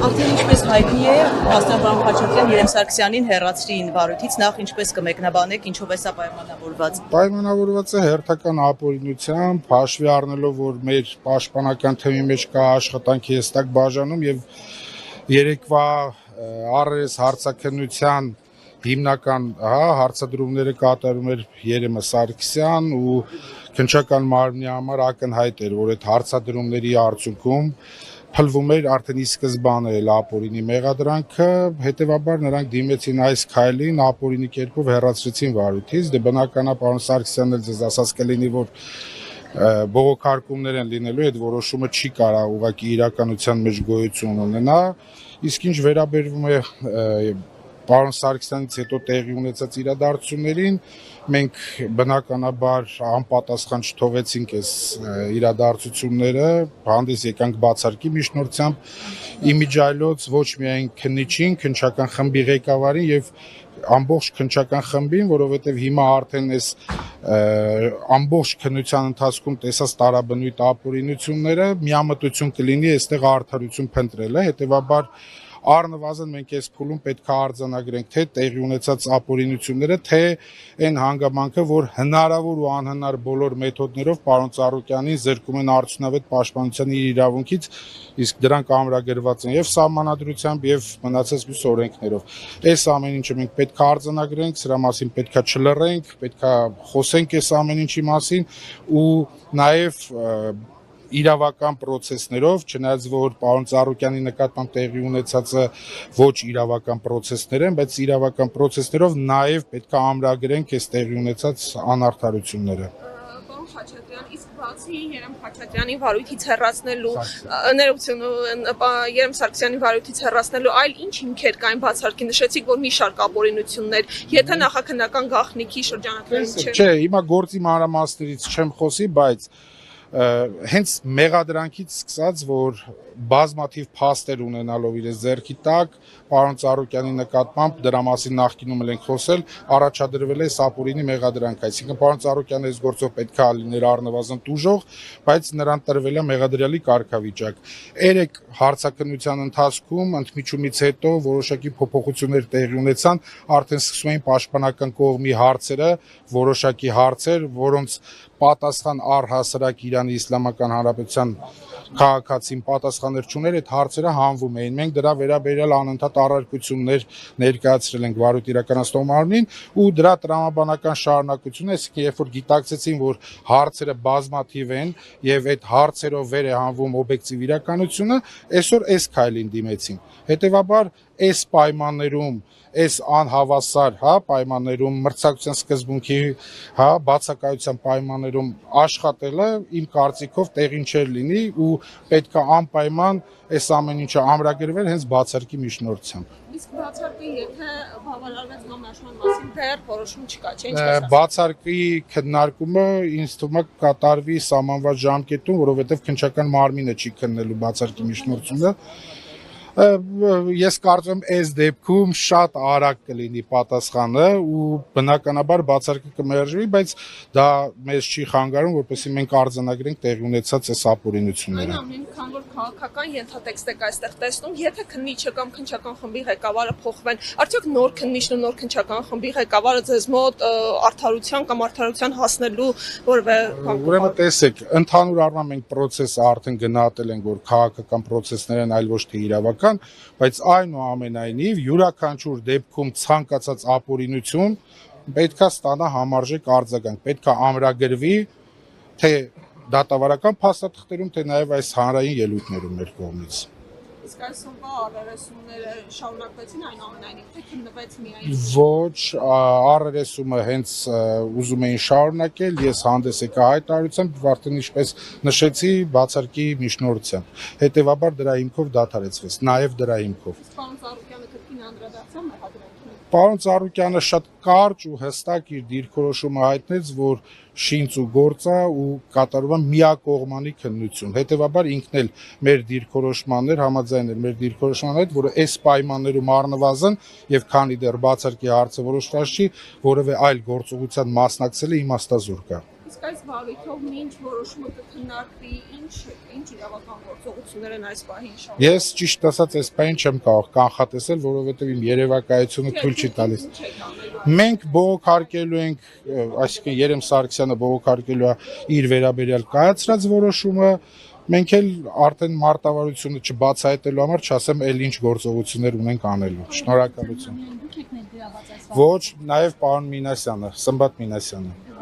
Արդեն ինչպես հայտնի է, Պարոն Խաչատրյան Երեմ Սարգսյանին հեռացրին վարույթից, նախ ինչպես կմեկնաբանեք, ինչով է սա պայմանավորված։ Պայմանավորված է հերթական ապօրինությամբ, հաշվի առնելով, որ մեր պաշտպանական թեմի մեջ կա աշխատանքի հստակ բաժանում եւ երեկվա առերես հարցաքննության հիմնական հարցադրումները կատարում էր Երեմը Սարգսյան ու քննչական մարմնի համար ակնհայտ էր, որ այդ հարցադրումների արդյունքում փլվում էր արդեն ի սկզբանե ապօրինի մեղադրանքը, հետևաբար նրանք դիմեցին այս քայլին, ապօրինի կերպով հեռացրեցին վարույթից, դե բնականաբար պարոն Սարգսյանն էլ ձեզ ասած կլինի, որ բողոքարկումներ են լինելու, այդ որոշումը չի կարող ուղղակի իրականության մեջ գոյություն ունենա, իսկ ինչ վերաբերվում է պարոն Սարգսյանից հետո տեղի ունեցած իրադարձություններին, մենք բնականաբար անպատասխան չթողեցինք այս իրադարձությունները, հանդես եկանք բացարկի միջնորդությամբ իմիջիայլոց ոչ միայն քննիչին, քննչական խմբի ղեկավարին եւ ամբողջ քննչական խմբին, որովհետեւ հիմա արդեն այս ամբողջ քննության ընթացքում տեսած տարաբնույթ ապօրինությունները միամտություն կլինի այստեղ արդարություն փնտրելը, հետեւաբար առնվազն մենք այս փուլում պետք է արձանագրենք թե տեղի ունեցած ապօրինությունները, թե այն հանգամանքը, որ հնարավոր ու անհնար բոլոր մեթոդներով պարոն Ծառուկյանին զրկում են արդյունավետ պաշտպանության իր իրավունքից, իսկ դրանք ամրագրված են եւ սահմանադրությամբ եւ մնացած մյուս օրենքներով։ Այս ամեն ինչը մենք պետք է արձանագրենք, սրա մասին պետք է չլռենք, պետք է խոսենք այս ամեն ինչի մասին ու նաեւ իրավական պրոցեսներով, չնայած որ պարոն Ծառուկյանի նկատմամբ տեղի ունեցածը ոչ իրավական պրոցեսներ են, բայց իրավական պրոցեսներով նաև պետք է ամրագրենք այս տեղի ունեցած անարդարությունները։ Պարոն Խաչատրյան, իսկ բացի Երեմ Խաչատրյանի վարույթից հեռացնելու, ներողություն, Երեմ Սարգսյանի վարույթից հեռացնելու այլ ինչ հիմքեր կային բացարկի, նշեցիք, որ մի շարք ապօրինություններ, եթե նախաքննական գաղտնիքի շրջանակներում չէ։ Չէ, հիմա գործի մանրամասներից չեմ խոսի, բայց հենց մեղադրանքից սկսած, որ բազմաթիվ փաստեր ունենալով իրենց ձեռքի տակ, պարոն Ծառուկյանի նկատմամբ դրա մասին նախկինում ենք խոսել, առաջադրվել է ապօրինի մեղադրանք, այսինքն պարոն Ծառուկյանը այս գործով պետք է լիներ առնվազն տուժող, բայց նրան տրվել է մեղադրյալի կարգավիճակ։ Երեք հարցաքննության ընթացքում ընդմիջումից հետո որոշակի փոփոխություններ տեղի ունեցան, արդեն սկսում էին պաշտպանական կողմի հարցերը, որոշակի հարցեր, որոնց պատասխան առհասարակ Իրանի Իսլամական Հանրապետության քաղաքացին պատասխաններ չուներ, այդ հարցերը հանվում էին։ Մենք դրա վերաբերյալ անընդհատ առարկություններ ներկայացրել ենք վարույթ իրականացնող մարմնին ու դրա տրամաբանական շարունակությունը, այսինքն երբ որ գիտակցեցին, որ հարցերը բազմաթիվ են եւ այդ հարցերով վեր է հանվում օբյեկտիվ իրականությունը, այսօր այս քայլին դիմեցին։ Հետևաբար այս պայմաններում այս անհավասար պայմաններում մրցակցության սկզբունքի բացակայության պայմաններում աշխատելը իմ կարծիքով տեղին չէր լինի ու պետք է անպայման այս ամեն ինչը ամրագրվել հենց բացարկի միջնորդությամբ։ Իսկ բացարկի եթե բավարարվեց նոմնաշման մասին դեռ որոշում չկա, չէ՞, ինչ ասած։ Բացարկի քննարկումը ինձ թվում է կատարվի սահմանված ժամկետում, որովհետև քննչական մարմինը չի քննելու բացարկի միջնորդությունը։ Ես կարծում եմ այս դեպքում շատ արագ կլինի պատասխանը ու բնականաբար բացարկը կմերժվի, բայց դա մեզ չի խանգարում, որպեսզի մենք արձանագրենք տեղի ունեցած այս ապօրինությունները։ Այնուամենայնիվ, քանի որ քաղաքական ենթատեքստ եք այստեղ տեսնում, եթե քննիչը կամ քննչական խմբի ղեկավարը փոխվեն, արդյոք նոր քննիչն ու նոր քննչական խմբի ղեկավարը ձեզ մոտ արդարության կամ արդարության հասնելու որևէ բան։ Ուրեմն տեսեք, ընդհանուր առմամբ մենք process-ը արդեն գնահատել ենք, որ քաղաքական process-ներ են, այլ ոչ թե իրավական, բայց այնուամենայնիվ յուրաքանչյուր դեպքում ցանկացած ապօրինություն պետք է ստանա համարժեք արձագանք, պետք է ամրագրվի թե դատավարական փաստաթղթերում, թե նաև այս հանրային ելույթներում մեր կողմից։ Իսկ այսօրվա առերեսումները շարունակվեցին այնուամենայնիվ, թե քննվեց միայն։ Ոչ, առերեսումը հենց ուզում էին շարունակել, ես հանդես եկա հայտարարությամբ, արդեն ինչպես նշեցի, բացարկի միջնորդությամբ։ Հետևաբար դրա հիմքով դադարեցվեց, նաև դրա հիմքով։ Պարոն Ծառուկյանը կրկին անդրադարձավ մեղադրանքին։ Պարոն Ծառուկյանը շատ կարճ ու հստակ իր դիրքորոշումը հայտնեց, որ շինց ու գործա ու կատարվում է միակողմանի քննություն։ Հետևաբար ինքն էլ մեր դիրքորոշմաններ համաձայն էր մեր դիրքորոշման հետ, որը այս պայմաններում առնվազն եւ քանի դեռ բացարկի հարցը որոշված չի, որևէ այլ գործողության մասնակցելը իմաստազուրկ է։ Իսկ այս վարույթով ինչ որոշումը կքննարկվի, ինչ իրավական գործողություններ են այս պահին շարունակվում։ Ես ճիշտ ասած այս բանը չեմ կարող կանխատեսել, որովհետև իմ երևակայությունը թույլ չի տալիս։ Մենք բողոքարկելու ենք, այսինքն Երեմ Սարգսյանը բողոքարկելու է իր վերաբերյալ կայացրած որոշումը, մենք էլ արդեն մարտավարությունը չբացահայտելու համար չասեմ էլ ինչ գործողություններ ունենք անելու։ Շնորհակալություն։ Ոչ, նաև պարոն Մինասյանը, Սմբատ Մինասյանը։